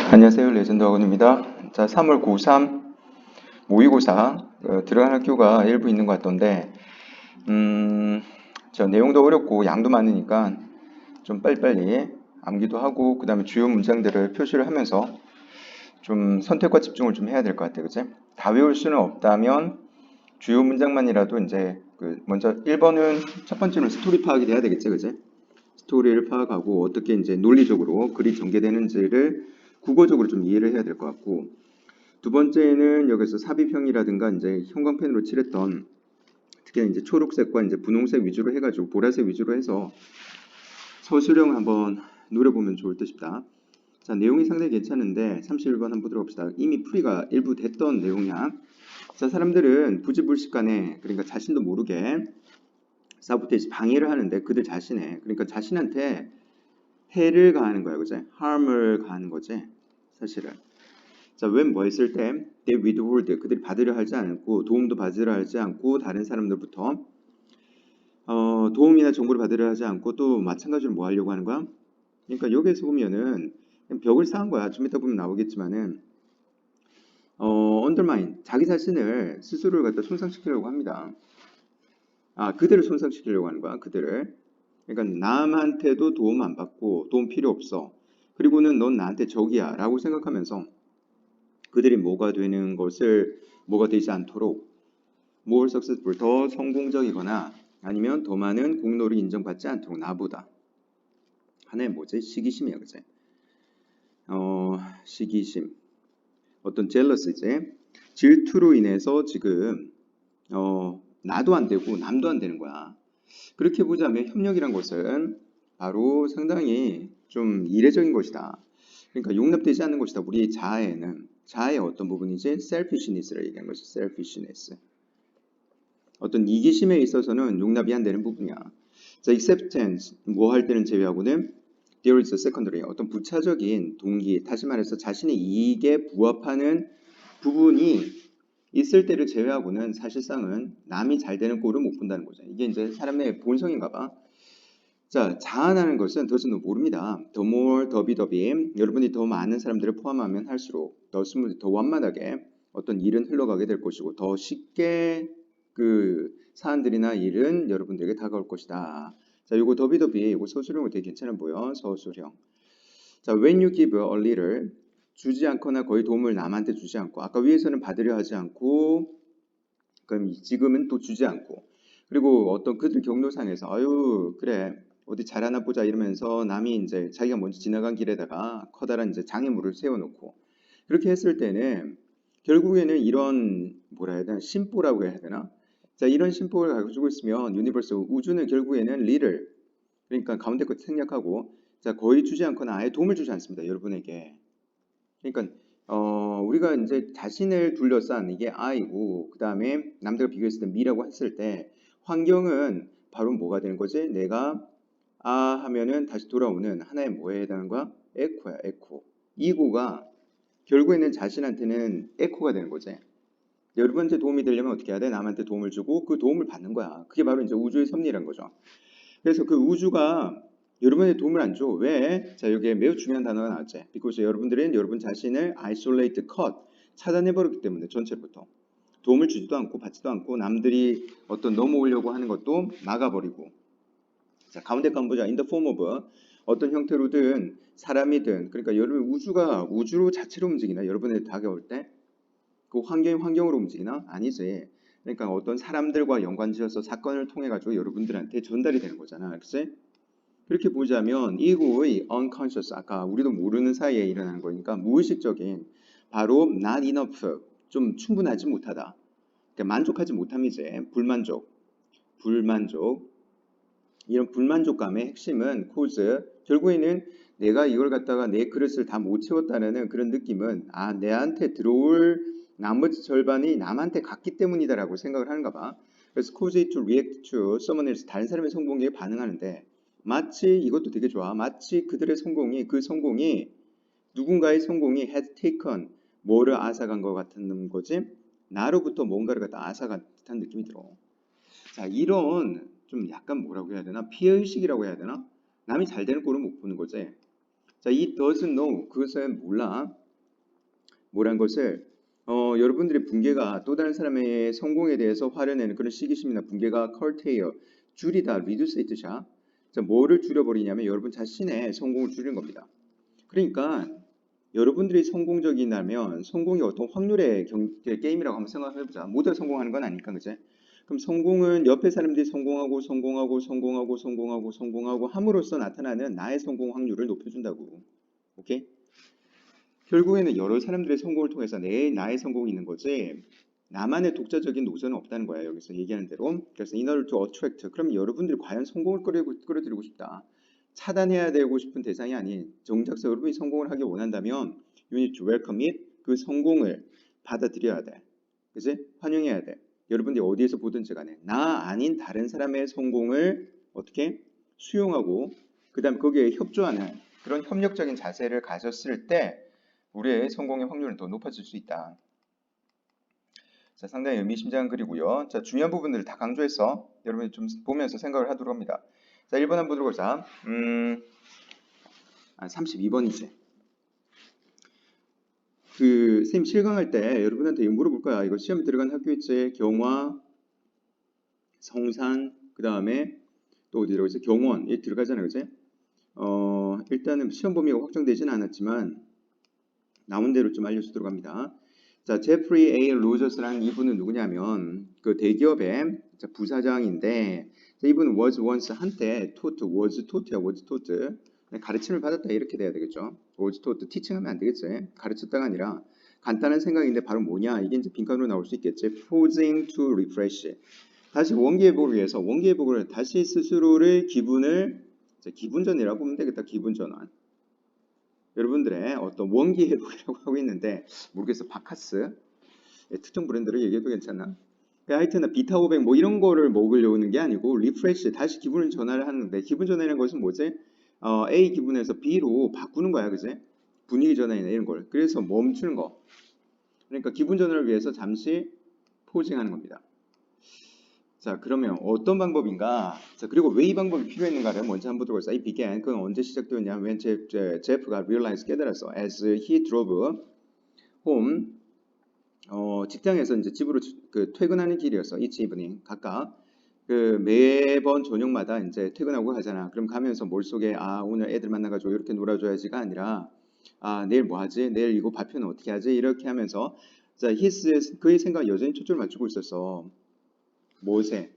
안녕하세요. 레전드 학원입니다. 자, 3월 고3 모의고사 들어간 학교가 일부 있는 것 같던데 저 내용도 어렵고 양도 많으니까 좀 빨리빨리 암기도 하고 그 다음에 주요 문장들을 표시를 하면서 좀 선택과 집중을 좀 해야 될 것 같아요. 그치? 다 외울 수는 없다면 주요 문장만이라도 이제 먼저 1번은 첫 번째로 스토리 파악이 돼야 되겠지, 그치? 스토리를 파악하고 어떻게 이제 논리적으로 글이 전개되는지를 국어적으로 좀 이해를 해야 될 것 같고, 두 번째는 여기서 삽입형이라든가 이제 형광펜으로 칠했던 특히 이제 초록색과 이제 분홍색 위주로 해가지고 보라색 위주로 해서 서술형 한번 노려보면 좋을 듯 싶다. 자, 내용이 상당히 괜찮은데 31번 한번 보도록 합시다. 이미 풀이가 일부 됐던 내용이야. 자, 사람들은 부지불식간에 그러니까 자신도 모르게 사보테이지 방해를 하는데 그들 자신의 그러니까 자신한테 해를 가하는 거야, 그지? harm을 가하는 거지, 사실은. 자, when 뭐 했을 때 they withhold 그들이 받으려 하지 않고 도움도 받으려 하지 않고 다른 사람들부터 도움이나 정보를 받으려 하지 않고 또 마찬가지로 뭐 하려고 하는 거야? 그러니까 여기에서 보면은 그냥 벽을 쌓은 거야. 좀 이따 보면 나오겠지만은 undermine 자기 자신을 스스로를 갖다 손상시키려고 합니다. 그들을 손상시키려고 하는 거야. 그들을. 그러니까 남한테도 도움 안 받고 도움 필요 없어. 그리고는 넌 나한테 적이야 라고 생각하면서 그들이 뭐가 되지 않도록 more successful 더 성공적이거나 아니면 더 많은 공로를 인정받지 않도록 나보다 하나의 뭐지? 시기심이야, 그치? 시기심 어떤 jealousy지 질투로 인해서 지금 나도 안 되고 남도 안 되는 거야. 그렇게 보자면 협력이란 것은 바로 상당히 좀 이례적인 것이다. 그러니까 용납되지 않는 것이다. 우리 자아의 어떤 부분이지? selfishness를 얘기하는 것이 selfishness. 어떤 이기심에 있어서는 용납이 안 되는 부분이야. 자, acceptance 뭐 할 때는 제외하고는 there is a secondary 어떤 부차적인 동기, 다시 말해서 자신의 이익에 부합하는 부분이 있을 때를 제외하고는 사실상은 남이 잘 되는 꼴을 못 본다는 거죠. 이게 이제 사람의 본성인가 봐. 자, 자아라는 것은 더는 모릅니다. 더 more, 더비 여러분이 더 많은 사람들을 포함하면 할수록 더 스무드, 더 완만하게 어떤 일은 흘러가게 될 것이고 더 쉽게 그 사안들이나 일은 여러분들에게 다가올 것이다. 자, 요거 더비 요거 서술형은 되게 괜찮아 보여. 서술형. 자, when you give a little 주지 않거나 거의 도움을 남한테 주지 않고 아까 위에서는 받으려 하지 않고 그럼 지금은 또 주지 않고 그리고 어떤 그들 경로상에서 아유 그래 어디 잘하나 보자 이러면서 남이 이제 자기가 먼저 지나간 길에다가 커다란 이제 장애물을 세워놓고 그렇게 했을 때는 결국에는 이런 뭐라 해야 되나 심보라고 해야 되나 자 이런 심보를 가지고 있으면 유니버스 우주는 결국에는 리를 그러니까 가운데 것 생략하고 자 거의 주지 않거나 아예 도움을 주지 않습니다 여러분에게 그러니까 우리가 이제 자신을 둘러싼 이게 I고 그 다음에 남들과 비교했을 때 Me라고 했을 때 환경은 바로 뭐가 되는 거지? 내가 하면은 다시 돌아오는 하나의 뭐에 해당하는 거야? 에코야, 에코. 이고가 결국에는 자신한테는 에코가 되는 거지. 여러분한테 도움이 되려면 어떻게 해야 돼? 남한테 도움을 주고 그 도움을 받는 거야. 그게 바로 이제 우주의 섭리란 거죠. 그래서 그 우주가 여러분의 도움을 안 줘. 왜? 자, 여기에 매우 중요한 단어가 나왔지. because 여러분들은 여러분 자신을 isolate, cut, 차단해버렸기 때문에 전체부터. 도움을 주지도 않고 받지도 않고 남들이 어떤 넘어오려고 하는 것도 막아버리고. 자, 가운데 거 보자. in the form of 어떤 형태로든 사람이든 그러니까 여러분 우주가 우주로 자체로 움직이나 여러분에게 다가올 때 그 환경이 환경으로 움직이나? 아니지. 그러니까 어떤 사람들과 연관지어서 사건을 통해 가지고 여러분들한테 전달이 되는 거잖아. 그치? 그렇게 보자면 이거의 unconscious 아까 우리도 모르는 사이에 일어나는 거니까 무의식적인 바로 not enough 좀 충분하지 못하다. 그러니까 만족하지 못함이지. 불만족. 이런 불만족감의 핵심은 cause 결국에는 내가 이걸 갖다가 내 그릇을 다 못 채웠다는 그런 느낌은 내한테 들어올 나머지 절반이 남한테 갔기 때문이다라고 생각을 하는가 봐. 그래서 cause it to react to someone else 다른 사람의 성공에 반응하는데 마치 이것도 되게 좋아. 마치 그들의 그 성공이 누군가의 성공이 had taken 뭐를 앗아간 것 같은 거지. 나로부터 뭔가를 갖다 앗아간 듯한 느낌이 들어. 자, 이런 좀 약간 뭐라고 해야 되나? 피해의식이라고 해야 되나? 남이 잘 되는 꼴을 못 보는 거지. 자, it doesn't know. 그것은 몰라. 뭐란 것을 여러분들의 붕괴가 또 다른 사람의 성공에 대해서 화를 내는 그런 시기심이나 붕괴가 curtail, 줄이다, reduce의 뜻이야. 자, 뭐를 줄여버리냐면 여러분 자신의 성공을 줄이는 겁니다. 그러니까 여러분들이 성공적이라면 성공이 어떤 확률의 게임이라고 한번 생각해보자. 모두가 성공하는 건 아니니까, 그제? 그럼 성공은 옆에 사람들이 성공하고 함으로써 나타나는 나의 성공 확률을 높여준다고. 오케이? 결국에는 여러 사람들의 성공을 통해서 나의 성공이 있는 거지 나만의 독자적인 노선은 없다는 거야. 여기서 얘기하는 대로. 그래서 in order to attract. 그럼 여러분들이 과연 성공을 끌어들이고 싶다. 차단해야 되고 싶은 대상이 아닌 정작서 여러분이 성공을 하기 원한다면 you need to welcome it. 그 성공을 받아들여야 돼. 그치? 환영해야 돼. 여러분들이 어디에서 보든지 간에 나 아닌 다른 사람의 성공을 어떻게 수용하고 그 다음에 거기에 협조하는 그런 협력적인 자세를 가졌을 때 우리의 성공의 확률은 더 높아질 수 있다. 자, 상당히 의미심장한 글이고요. 자, 중요한 부분들을 다 강조해서 여러분이 좀 보면서 생각을 하도록 합니다. 자, 1번 한번 보도록 하자. 32번이지. 선생님 실강할 때 여러분한테 이거 물어볼 거야. 이거 시험에 들어간 학교 있지? 경화, 성산, 그 다음에 또 어디라고 있어? 경원. 이 들어가잖아, 그지? 일단은 시험 범위가 확정되지는 않았지만 나온 대로 좀 알려주도록 합니다. 자, 제프리 A. 로저스라는 이분은 누구냐면 그 대기업의 부사장인데 이분은 was once 한때 taught, was taught야 was taught 가르침을 받았다 이렇게 돼야 되겠죠. was taught, teaching하면 안 되겠지. 가르쳤다가 아니라 간단한 생각인데 바로 뭐냐 이게 이제 빈칸으로 나올 수 있겠지. pausing to refresh. 다시 원기회복을 위해서 원기회복을 다시 스스로를 기분전이라고 보면 되겠다. 기분전환. 여러분들의 어떤 원기 회복이라고 하고 있는데 모르겠어. 바카스 특정 브랜드를 얘기해도 괜찮나? 하여튼 비타 500 뭐 이런 거를 먹으려고 하는 게 아니고 리프레시 다시 기분을 전환을 하는데 기분 전환이라는 것은 뭐지? A 기분에서 B로 바꾸는 거야, 그지? 분위기 전환이나 이런 걸. 그래서 멈추는 거. 그러니까 기분 전환을 위해서 잠시 포징하는 겁니다. 자, 그러면 어떤 방법인가? 자, 그리고 왜 이 방법이 필요했는가를 먼저 한번 보도록 하겠습니다. 이 began, 그건 언제 시작되었냐? when 제프가 realize, 깨달았어. as he drove home, 직장에서 이제 집으로 퇴근하는 길이었어. each evening, 각각. 매번 저녁마다 이제 퇴근하고 가잖아. 그럼 가면서 머릿속에 오늘 애들 만나가지고 이렇게 놀아줘야지가 아니라 내일 뭐 하지? 내일 이거 발표는 어떻게 하지? 이렇게 하면서 자, 그의 생각 여전히 초점을 맞추고 있었어. 무엇에?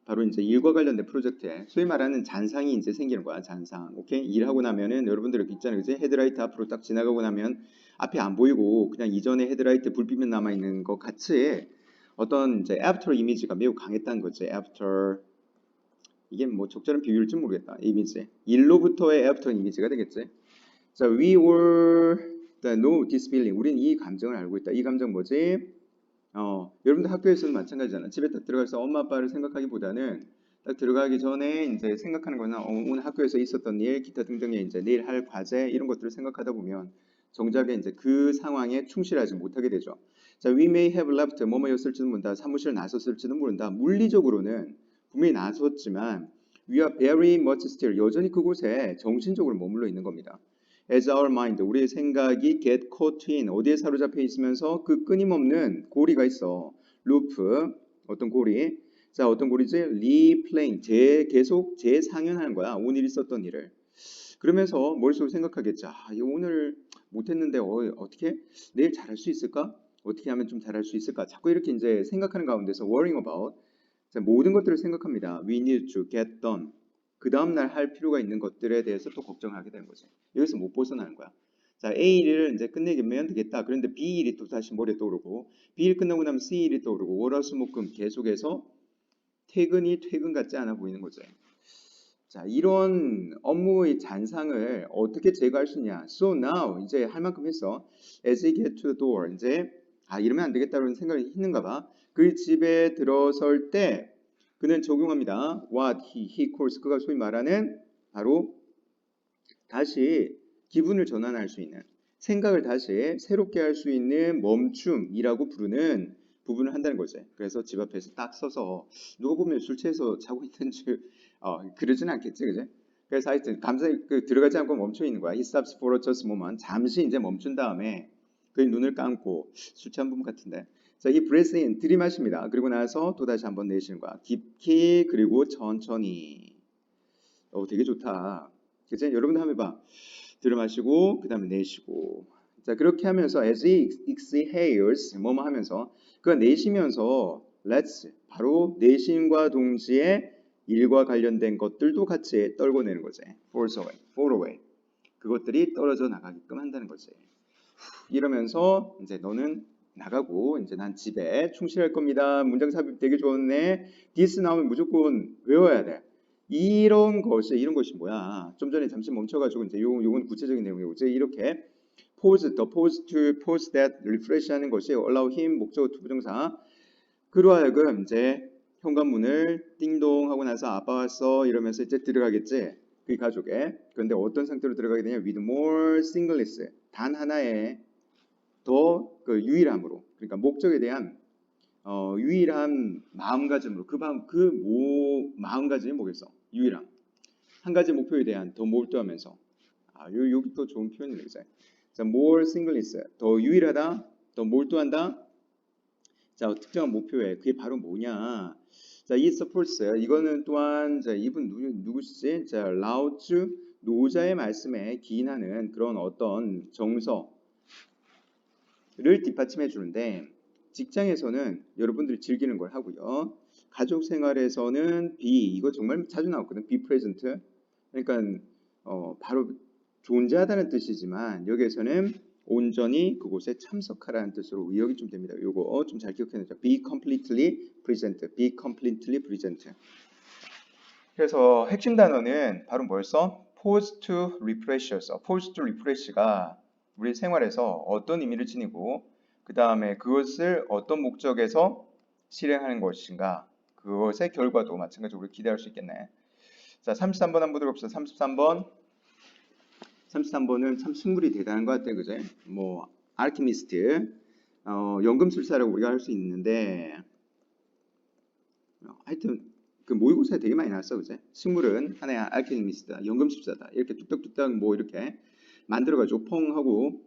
바로 이제 일과 관련된 프로젝트에 소위 말하는 잔상이 이제 생기는 거야. 잔상. 오케이? 일하고 나면은 여러분들 있잖아요. 그지? 헤드라이트 앞으로 딱 지나가고 나면 앞이 안 보이고 그냥 이전에 헤드라이트 불빛만 남아 있는 것 같이 어떤 이제 애프터 이미지가 매우 강했다는 거지. 애프터 이게 뭐 적절한 비율일지 모르겠다. 이미지. 일로부터의 애프터 이미지가 되겠지. 자, we all know this feeling. 우린 이 감정을 알고 있다. 이 감정 뭐지? 여러분들 학교에서는 마찬가지잖아. 집에 딱 들어가서 엄마 아빠를 생각하기보다는 딱 들어가기 전에 이제 생각하는 거나 오늘 학교에서 있었던 일, 기타 등등의 이제 내일 할 과제 이런 것들을 생각하다 보면 정작에 이제 그 상황에 충실하지 못하게 되죠. 자, we may have left 뭐뭐였을지도 모른다. 사무실을 나섰을지도 모른다. 물리적으로는 분명히 나섰지만 we are very much still 여전히 그곳에 정신적으로 머물러 있는 겁니다. As our mind, 우리의 생각이 get caught in, 어디에 사로잡혀 있으면서 그 끊임없는 고리가 있어. 루프, 어떤 고리. 자, 어떤 고리지? replaying, 계속 재상연하는 거야. 오늘 있었던 일을. 그러면서 머릿속으로 생각하겠죠. 이거 오늘 못했는데 어떻게? 내일 잘할 수 있을까? 어떻게 하면 좀 잘할 수 있을까? 자꾸 이렇게 이제 생각하는 가운데서 worrying about, 자, 모든 것들을 생각합니다. We need to get done. 그 다음날 할 필요가 있는 것들에 대해서 또 걱정하게 되는 거죠. 여기서 못 벗어나는 거야. 자, A일을 이제 끝내면 되겠다. 그런데 B일이 또 다시 머리에 떠오르고 B일 끝나고 나면 C일이 떠오르고 월화수목금 계속해서 퇴근이 퇴근 같지 않아 보이는 거죠. 자, 이런 업무의 잔상을 어떻게 제거할 수 있냐? So now 이제 할 만큼 했어. As he get to the door 이제 이러면 안 되겠다는 생각이 있는가 봐. 그 집에 들어설 때 그는 적용합니다. What he calls 그가 소위 말하는 바로 다시 기분을 전환할 수 있는 생각을 다시 새롭게 할 수 있는 멈춤이라고 부르는 부분을 한다는 거지. 그래서 집 앞에서 딱 서서 누가 보면 술 취해서 자고 있는 줄 그러진 않겠지, 그제? 그래서 하여튼 감사히 들어가지 않고 멈춰 있는 거야. He stops for just a moment. 잠시 이제 멈춘 다음에 그 눈을 감고 술 취한 부분 같은데. 자, 이 breath in 들이마십니다. 그리고 나서 또 다시 한번 내쉬는 거야. 깊이 그리고 천천히. 되게 좋다. 그치? 여러분도 한번 해봐. 들이마시고 그 다음에 내쉬고. 자, 그렇게 하면서 as he exhales 뭐뭐 하면서 그 내쉬면서 let's 바로 내쉬는과 동시에 일과 관련된 것들도 같이 떨궈내는 거지. fall away. 그것들이 떨어져 나가게끔 한다는 거지. 이러면서 이제 너는 나가고 이제 난 집에 충실할 겁니다. 문장 삽입 되게 좋네. this 나오면 무조건 외워야 돼. 이런 것이 뭐야? 좀 전에 잠시 멈춰가지고 이제 요건 구체적인 내용이고 이제 이렇게 pause, the pause to pause that refresh하는 것이 allow him 목적어 투부정사 그로 하여금 이제 현관문을 띵동 하고 나서 아빠 왔어 이러면서 이제 들어가겠지 그 가족에. 그런데 어떤 상태로 들어가게 되냐? with more singleness 단 하나의 더 그 유일함으로 그러니까 목적에 대한 유일한 마음가짐으로 마음가짐이 뭐겠어? 유일함. 한 가지 목표에 대한 더 몰두하면서 여기 또 좋은 표현이네. 자, more singleness 더 유일하다, 더 몰두한다. 자, 특정한 목표에 그게 바로 뭐냐? 자, 이 supports 이거는 또한 자, 이분 누구시지? 자, 라오츠 노자의 말씀에 기인하는 그런 어떤 정서를 뒷받침해 주는데 직장에서는 여러분들이 즐기는 걸 하고요. 가족 생활에서는 be 이거 정말 자주 나왔거든. be present. 그러니까 바로 존재하다는 뜻이지만 여기에서는 온전히 그곳에 참석하라는 뜻으로 의역이 좀 됩니다. 요거 좀 잘 기억해 놓자. be completely present. be completely present. 그래서 핵심 단어는 바로 뭐였어? pause to refresh였어. pause to refresh가 우리 생활에서 어떤 의미를 지니고 그 다음에 그것을 어떤 목적에서 실행하는 것인가 그것의 결과도 마찬가지로 기대할 수 있겠네. 자, 33번 한번 들어봅시다. 33번은 참 식물이 대단한 것 같아요. 그죠? 뭐 알키미스트 연금술사라고 우리가 할 수 있는데 하여튼 그 모의고사에 되게 많이 나왔어. 그죠? 식물은 하나의 알키미스트다. 연금술사다. 이렇게 뚝딱뚝딱 뭐 이렇게 만들어가지고 퐁 하고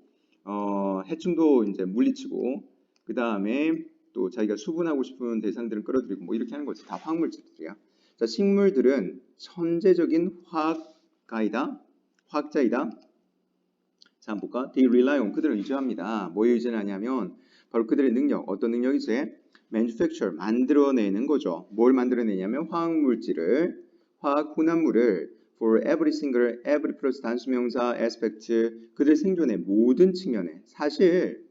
해충도 이제 물리치고 그 다음에 또 자기가 수분하고 싶은 대상들은 끌어들이고 뭐 이렇게 하는 거지. 다 화학물질들이야. 자, 식물들은 천재적인 화학자이다. 자, 한번 볼까? They rely on 그들을 의지합니다. 뭐에 의존하냐면 바로 그들의 능력. 어떤 능력이지? manufacture 만들어내는 거죠. 뭘 만들어내냐면 화학 혼합물을 for every 플러스 단수명사 aspect 그들 생존의 모든 측면에 사실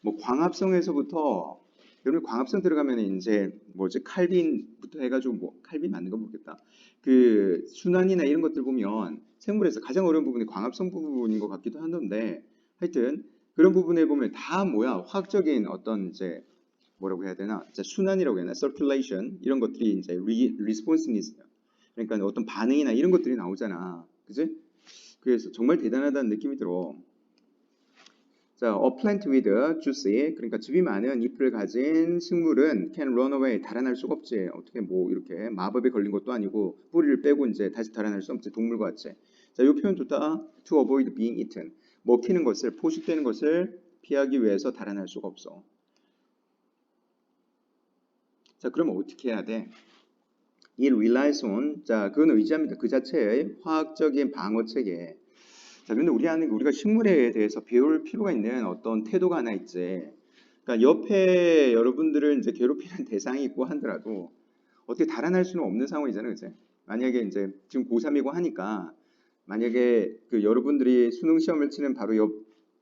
뭐 광합성에서부터 여러분 광합성 들어가면 이제 뭐지 칼빈부터 해가지고 뭐 칼빈 맞는 거 모르겠다. 그 순환이나 이런 것들 보면 생물에서 가장 어려운 부분이 광합성 부분인 것 같기도 하던데 하여튼 그런 부분에 보면 다 뭐야 화학적인 어떤 이제 뭐라고 해야 되나 순환이라고 해야 되나 circulation 이런 것들이 이제 responsiveness 그러니까 어떤 반응이나 이런 것들이 나오잖아. 그지? 그래서 정말 대단하다는 느낌이 들어. 자, a plant with juicy 그러니까 즙이 많은 잎을 가진 식물은 can run away 달아날 수가 없지. 어떻게 뭐 이렇게 마법에 걸린 것도 아니고 뿌리를 빼고 이제 다시 달아날 수 없지. 동물과 같이. 자, 이 표현 좋다. To avoid being eaten 먹히는 것을 포식되는 것을 피하기 위해서 달아날 수가 없어. 자, 그러면 어떻게 해야 돼? It relies on 자, 그건 의지합니다. 그 자체의 화학적인 방어 체계. 자, 근데 우리가 식물에 대해서 배울 필요가 있는 어떤 태도가 하나 있지. 그러니까 옆에 여러분들을 이제 괴롭히는 대상이 있고 하더라도 어떻게 달아날 수는 없는 상황이잖아요, 그치? 만약에 이제 지금 고3이고 하니까 만약에 그 여러분들이 수능 시험을 치는 바로 옆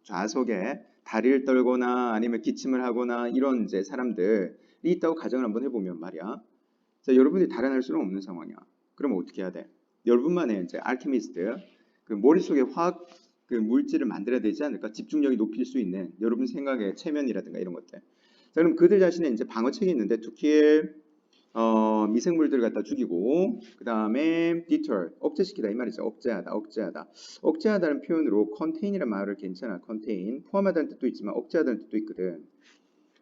좌석에 다리를 떨거나 아니면 기침을 하거나 이런 이제 사람들이 있다고 가정을 한번 해보면 말이야. 자, 여러분들이 달아날 수는 없는 상황이야. 그러면 어떻게 해야 돼? 여러분만의 이제 알케미스트 그 머릿속에 화학 그 물질을 만들어야 되지 않을까? 집중력이 높일 수 있는 여러분 생각의 체면이라든가 이런 것들. 자, 그럼 그들 자신의 이제 방어책이 있는데 to kill 미생물들을 갖다 죽이고 그 다음에 deter 억제시키다 이 말이죠. 억제하다는 표현으로 contai이라는 말을 괜찮아. contain 포함하다는 뜻도 있지만 억제하다는 뜻도 있거든.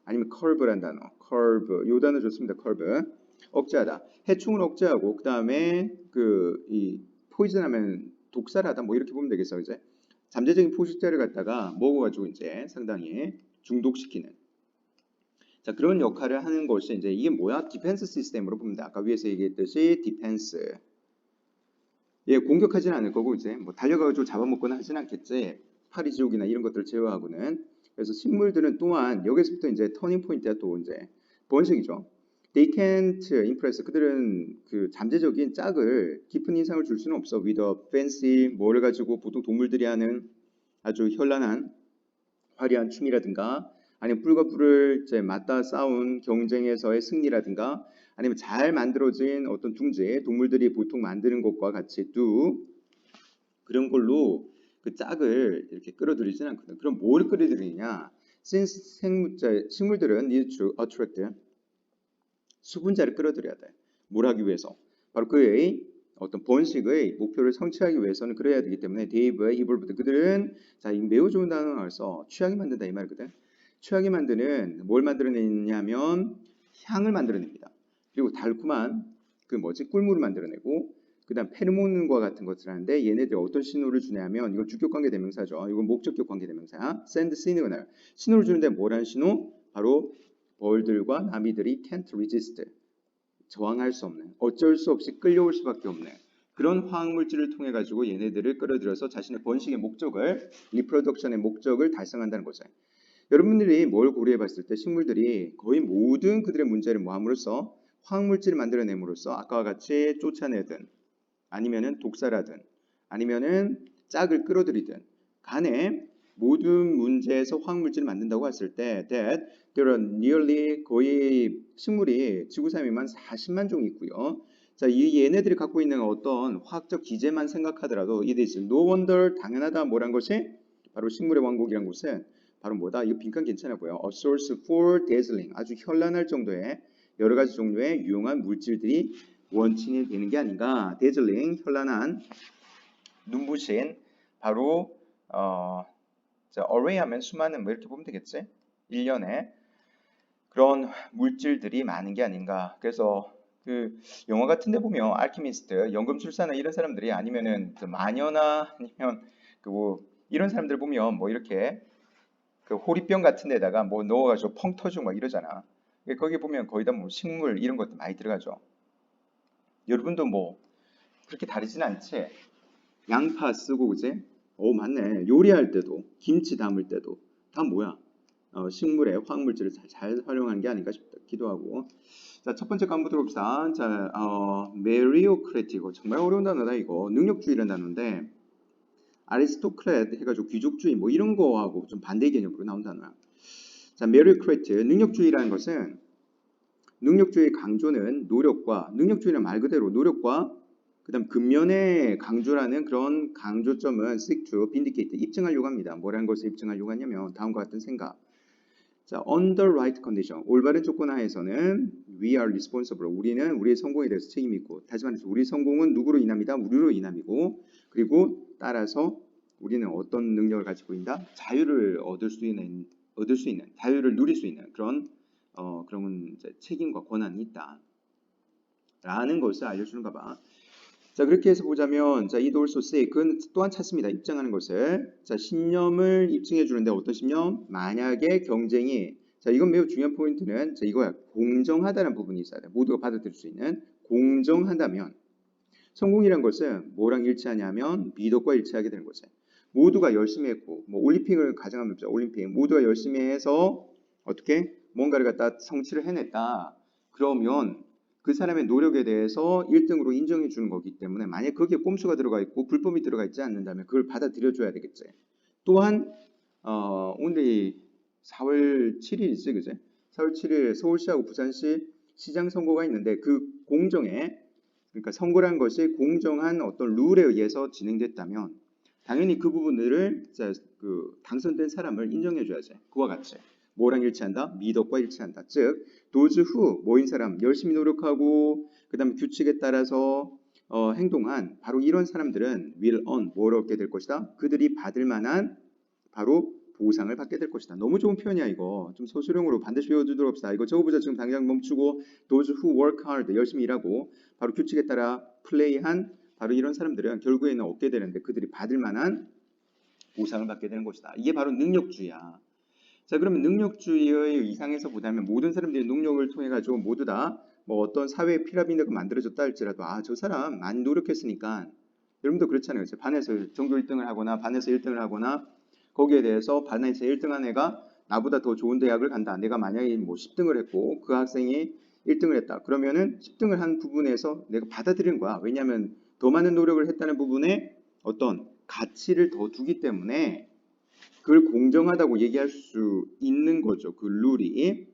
아니면 curve라는 단어 curve 요 단어 좋습니다. curve 억제하다 해충을 억제하고 그 다음에 이 포이즌하면 독살하다 뭐 이렇게 보면 되겠어, 이제 잠재적인 포식자를 갖다가 먹어가지고 이제 상당히 중독시키는 자 그런 역할을 하는 것이 이제 이게 뭐야? 디펜스 시스템으로 보면 돼. 아까 위에서 얘기했듯이 디펜스. 예, 공격하지는 않을 거고 이제 뭐 달려가지고 잡아먹거나 하진 않겠지. 파리지옥이나 이런 것들을 제외하고는. 그래서 식물들은 또한 여기서부터 이제 터닝 포인트가 또 이제 번식이죠. They can't impress. 그들은 그 잠재적인 짝을 깊은 인상을 줄 수는 없어. With a fancy 뭐를 가지고 보통 동물들이 하는 아주 현란한 화려한 춤이라든가 아니면 뿔과 뿔을 이제 맞닿아 싸운 경쟁에서의 승리라든가 아니면 잘 만들어진 어떤 둥지 동물들이 보통 만드는 것과 같이 또 그런 걸로 그 짝을 이렇게 끌어들이지는 않거든. 그럼 뭘 끌어들이냐? Since 식물들은 need to attract 수분자를 끌어들여야 돼. 뭘 하기 위해서? 바로 그의 어떤 번식의 목표를 성취하기 위해서는 그래야 되기 때문에 데이브의 이볼브드 그들은 자 이 매우 좋은 단어를 써 취하게 만든다 이 말이거든. 취하게 만드는 뭘 만들어내냐면 향을 만들어냅니다. 그리고 달콤한 그 뭐지 꿀물을 만들어내고 그다음 페르몬과 같은 것을 하는데 얘네들이 어떤 신호를 주냐면 이건 주격관계 대명사죠. 이건 목적격 관계 대명사야. send signal 신호를 주는데 뭐라는 신호? 바로 벌들과 나비들이 can't resist 저항할 수 없는 어쩔 수 없이 끌려올 수밖에 없는 그런 화학물질을 통해 가지고 얘네들을 끌어들여서 자신의 번식의 목적을 리프로덕션의 목적을 달성한다는 거죠. 여러분들이 뭘 고려해 봤을 때 식물들이 거의 모든 그들의 문제를 모함으로써 화학물질을 만들어냄으로써 아까와 같이 쫓아내든 아니면은 독살하든 아니면은 짝을 끌어들이든 간에 모든 문제에서 화학물질을 만든다고 했을 때 that there are nearly 거의 식물이 지구상에만 40만 종이 있고요. 자, 이 얘네들이 갖고 있는 어떤 화학적 기제만 생각하더라도 it is no wonder 당연하다 뭐란 것이 바로 식물의 왕국이란 것은 바로 뭐다? 이거 빈칸 괜찮아 보여. A source for dazzling 아주 현란할 정도의 여러 가지 종류의 유용한 물질들이 원천이 되는 게 아닌가. dazzling 현란한 눈부신 바로 자, array 하면 수많은 뭐 이렇게 보면 되겠지? 일련의 그런 물질들이 많은 게 아닌가. 그래서 그 영화 같은 데 보면 알키미스트, 연금술사나 이런 사람들이 아니면은 그 마녀나 아니면 그 뭐 이런 사람들 보면 뭐 이렇게 그 호리병 같은 데다가 뭐 넣어가지고 펑 터지고 막 이러잖아. 거기 보면 거의 다 뭐 식물 이런 것도 많이 들어가죠. 여러분도 뭐 그렇게 다르진 않지? 양파 쓰고 그지? 오 맞네. 요리할 때도 김치 담을 때도 다 뭐야? 식물의 화학물질을 잘 활용하는 게 아닌가 싶기도 하고. 자, 첫 번째 거 한번 들어봅시다. 자, 메리오크레티 이거 정말 어려운 단어다 이거. 능력주의라는 단어인데 아리스토크레트 해가지고 귀족주의 뭐 이런 거하고 좀 반대 개념으로 나온 단어야. 자, 메리오크레트 능력주의라는 것은 능력주의 강조는 노력과 능력주의는 말 그대로 노력과 그다음 근면의 강조라는 그런 강조점은 seek to vindicate 입증하려고 합니다. 뭐라는 것을 입증하려고 하냐면 다음과 같은 생각. 자, under right condition 올바른 조건 하에서는 we are responsible 우리는 우리의 성공에 대해서 책임이 있고 다시 말해서 우리 성공은 누구로 인합니다. 우리로 인함이고 그리고 따라서 우리는 어떤 능력을 가지고 있다. 자유를 얻을 수 있는 자유를 누릴 수 있는 그런 이제 책임과 권한이 있다. 라는 것을 알려주는가 봐. 자, 그렇게 해서 보자면, 자, it also say, 그건 또한 찾습니다. 입증하는 것을. 자, 신념을 입증해 주는데 어떤 신념? 만약에 경쟁이, 자, 이건 매우 중요한 포인트는, 자, 이거야. 공정하다는 부분이 있어야 돼. 모두가 받아들일 수 있는. 공정하다면, 성공이란 것은 뭐랑 일치하냐면, 미덕과 일치하게 되는 거지. 모두가 열심히 했고, 뭐, 올림픽을 가정하면, 올림픽. 모두가 열심히 해서, 어떻게? 뭔가를 갖다 성취를 해냈다. 그러면, 그 사람의 노력에 대해서 1등으로 인정해 주는 거기 때문에 만약 거기에 꼼수가 들어가 있고 불법이 들어가 있지 않는다면 그걸 받아들여 줘야 되겠지. 또한 오늘이 4월 7일이지 그제? 4월 7일 서울시하고 부산시 시장 선거가 있는데 그 공정에 그러니까 선거란 것이 공정한 어떤 룰에 의해서 진행됐다면 당연히 그 부분들을 그 당선된 사람을 인정해 줘야지. 그와 같이. 뭐랑 일치한다? 미덕과 일치한다. 즉, those who 모인 사람 열심히 노력하고 그다음에 규칙에 따라서 행동한 바로 이런 사람들은 will earn 뭘 얻게 될 것이다. 그들이 받을 만한 바로 보상을 받게 될 것이다. 너무 좋은 표현이야 이거. 좀 서술형으로 반드시 외워두도록 합시다. 이거 적어보자. 지금 당장 멈추고 those who work hard 열심히 일하고 바로 규칙에 따라 플레이한 바로 이런 사람들은 결국에는 얻게 되는데 그들이 받을 만한 보상을 받게 되는 것이다. 이게 바로 능력주의야. 자, 그러면 능력주의의 이상에서 보자면 모든 사람들이 능력을 통해 가지고 모두 다 뭐 어떤 사회 피라미드가 만들어졌다 할지라도 아, 저 사람 많이 노력했으니까 여러분도 그렇잖아요. 반에서 전교 1등을 하거나 반에서 1등을 하거나 거기에 대해서 반에서 1등한 애가 나보다 더 좋은 대학을 간다. 내가 만약에 뭐 10등을 했고 그 학생이 1등을 했다. 그러면은 10등을 한 부분에서 내가 받아들이는 거야. 왜냐하면 더 많은 노력을 했다는 부분에 어떤 가치를 더 두기 때문에 그걸 공정하다고 얘기할 수 있는 거죠. 그 룰이.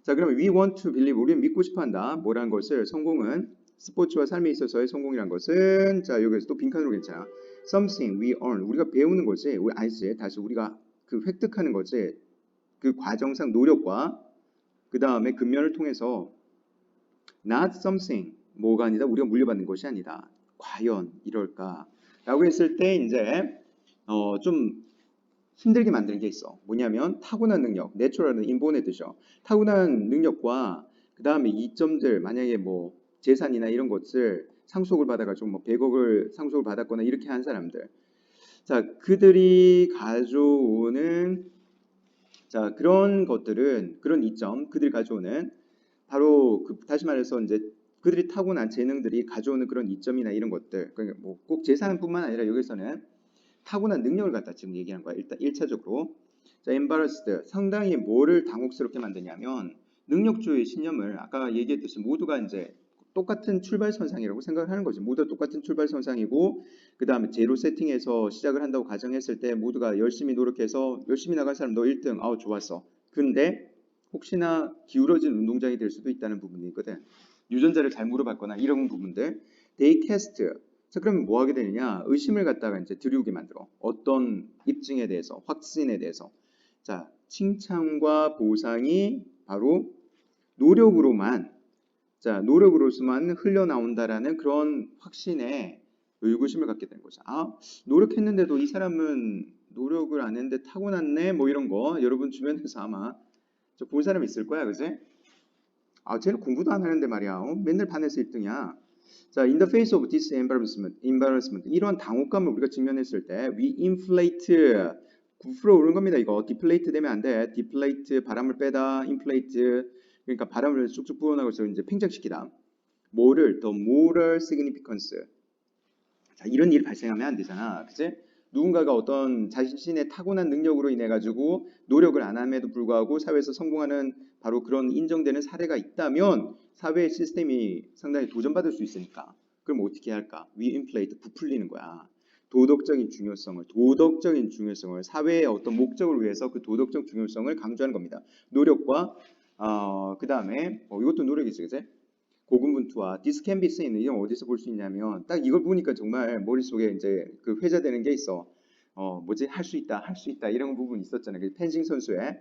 자, 그러면 we want to believe, 우리는 믿고 싶어한다. 뭐라는 것을 성공은 스포츠와 삶에 있어서의 성공이란 것은 자, 여기서 또 빈칸으로 괜찮아. Something we earn, 우리가 배우는 거지. 아니지. 다시 우리가 그 획득하는 거지. 그 과정상 노력과 그 다음에 근면을 통해서 not something, 뭐가 아니다. 우리가 물려받는 것이 아니다. 과연 이럴까? 라고 했을 때 이제 좀 힘들게 만드는 게 있어. 뭐냐면 타고난 능력, 내추럴은 인본의 뜻이죠. 타고난 능력과 그 다음에 이점들, 만약에 뭐 재산이나 이런 것을 상속을 받아가지고 뭐 100억을 상속을 받았거나 이렇게 한 사람들. 자, 그들이 가져오는 자 그런 것들은 그런 이점, 그들이 가져오는 바로 다시 말해서 이제 그들이 타고난 재능들이 가져오는 그런 이점이나 이런 것들, 그러니까 뭐 꼭 재산뿐만 아니라 여기서는 타고난 능력을 갖다 지금 얘기하는 거야. 일단 1차적으로. 자, embarrassed. 상당히 뭐를 당혹스럽게 만드냐면 능력주의 신념을 아까 얘기했듯이 모두가 이제 똑같은 출발선상이라고 생각을 하는 거지. 모두 똑같은 출발선상이고 그 다음에 제로 세팅에서 시작을 한다고 가정했을 때 모두가 열심히 노력해서 열심히 나간 사람 너 1등. 아우 좋았어. 근데 혹시나 기울어진 운동장이 될 수도 있다는 부분이 있거든. 유전자를 잘 물어봤거나 이런 부분들. They cast. 자, 그러면 뭐 하게 되느냐? 의심을 갖다가 이제 들이우게 만들어. 어떤 입증에 대해서, 확신에 대해서. 자, 칭찬과 보상이 바로 노력으로만, 자, 노력으로서만 흘러나온다라는 그런 확신에 의구심을 갖게 되는 거죠. 아, 노력했는데도 이 사람은 노력을 안 했는데 타고났네? 뭐 이런 거 여러분 주변에서 아마 본 사람 있을 거야, 그지? 아, 쟤는 공부도 안 하는데 말이야. 맨날 반에서 1등이야. 자, in the face of this embarrassment, 이런 당혹감을 우리가 직면했을 때, we inflate, 9% 오른 겁니다. 이거 deflate 되면 안 돼. deflate 바람을 빼다, inflate 그러니까 바람을 쭉쭉 부어나가서 이제 팽창시키다. 뭐를 the moral significance. 자, 이런 일이 발생하면 안 되잖아, 그치? 누군가가 어떤 자신의 타고난 능력으로 인해 가지고 노력을 안 함에도 불구하고 사회에서 성공하는 바로 그런 인정되는 사례가 있다면 사회 시스템이 상당히 도전받을 수 있으니까 그럼 어떻게 할까? 위인플레이트 부풀리는 거야. 도덕적인 중요성을 사회의 어떤 목적을 위해서 그 도덕적 중요성을 강조하는 겁니다. 노력과 그 다음에 이것도 노력이지, 그치? 고군분투와 this can be seen 이건 어디서 볼 수 있냐면 딱 이걸 보니까 정말 머릿속에 이제 그 회자되는 게 있어. 뭐지 할 수 있다 이런 부분이 있었잖아요. 그 펜싱 선수의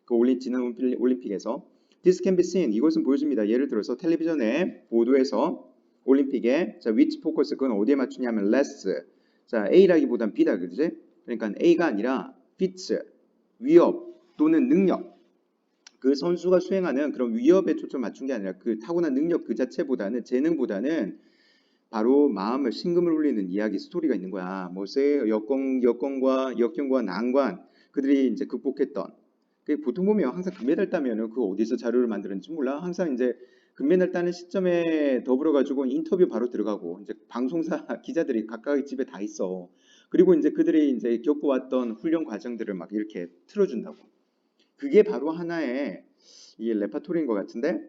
그 지난 올림픽에서 this can be seen 이것은 보여줍니다. 예를 들어서 텔레비전에 보도에서 올림픽에 자 which focus 그건 어디에 맞추냐면 less 자 A라기보단 B다 그지? 그러니까 A가 아니라 fits 위협 또는 능력 그 선수가 수행하는 그런 위협에 초점 맞춘 게 아니라 그 타고난 능력 그 자체보다는 재능보다는 바로 마음을 심금을 울리는 이야기 스토리가 있는 거야. 모세의 역경과 난관 그들이 이제 극복했던. 보통 보면 항상 금메달 따면은 그 어디서 자료를 만드는지 몰라. 항상 이제 금메달 따는 시점에 더불어 가지고 인터뷰 바로 들어가고 이제 방송사 기자들이 각각의 집에 다 있어. 그리고 이제 그들이 이제 겪어왔던 훈련 과정들을 막 이렇게 틀어준다고. 그게 바로 하나의 이 레파토리인 것 같은데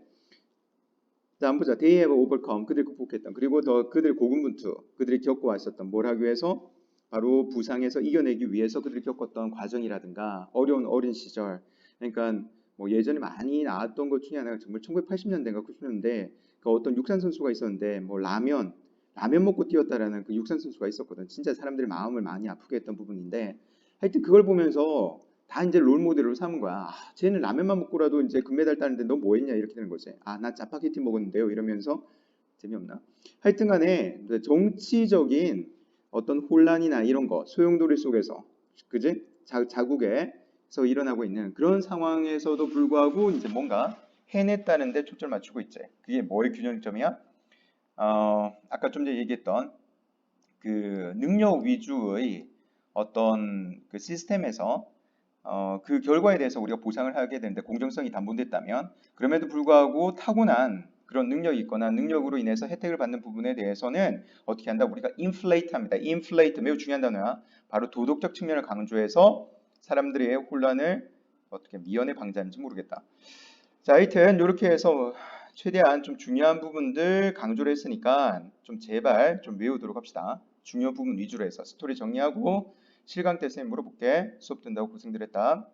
자, 한번 보자. They have overcome. 그들이 극복했던. 그리고 더 그들 고군분투. 그들이 겪어왔었던. 뭘 하기 위해서? 바로 부상에서 이겨내기 위해서 그들이 겪었던 과정이라든가 어려운 어린 시절. 그러니까 뭐 예전에 많이 나왔던 것 중에 하나가 정말 1980년대인가 90년대 그 어떤 육산 선수가 있었는데 뭐 라면 먹고 뛰었다라는 그 육산 선수가 있었거든. 진짜 사람들의 마음을 많이 아프게 했던 부분인데 하여튼 그걸 보면서 다 이제 롤 모델로 삼은 거야. 아, 쟤는 라면만 먹고라도 이제 금메달 따는데 너 뭐 했냐 이렇게 되는 거지. 아, 나 짜파게티 먹었는데요. 이러면서 재미없나? 하여튼간에 정치적인 어떤 혼란이나 이런 거 소용돌이 속에서 그지? 자국에서 일어나고 있는 그런 상황에서도 불구하고 이제 뭔가 해냈다는데 초점 맞추고 있지. 그게 뭐의 균형점이야? 아까 좀 전에 얘기했던 그 능력 위주의 어떤 그 시스템에서 그 결과에 대해서 우리가 보상을 하게 되는데 공정성이 담보됐다면 그럼에도 불구하고 타고난 그런 능력이 있거나 능력으로 인해서 혜택을 받는 부분에 대해서는 어떻게 한다? 우리가 인플레이트 합니다. 인플레이트 매우 중요한 단어야. 바로 도덕적 측면을 강조해서 사람들의 혼란을 어떻게 미연에 방지하는지 모르겠다. 자, 하여튼 이렇게 해서 최대한 좀 중요한 부분들 강조를 했으니까 좀 제발 좀 외우도록 합시다. 중요 부분 위주로 해서 스토리 정리하고 실강 때 쌤 물어볼게. 수업 된다고 고생들 했다.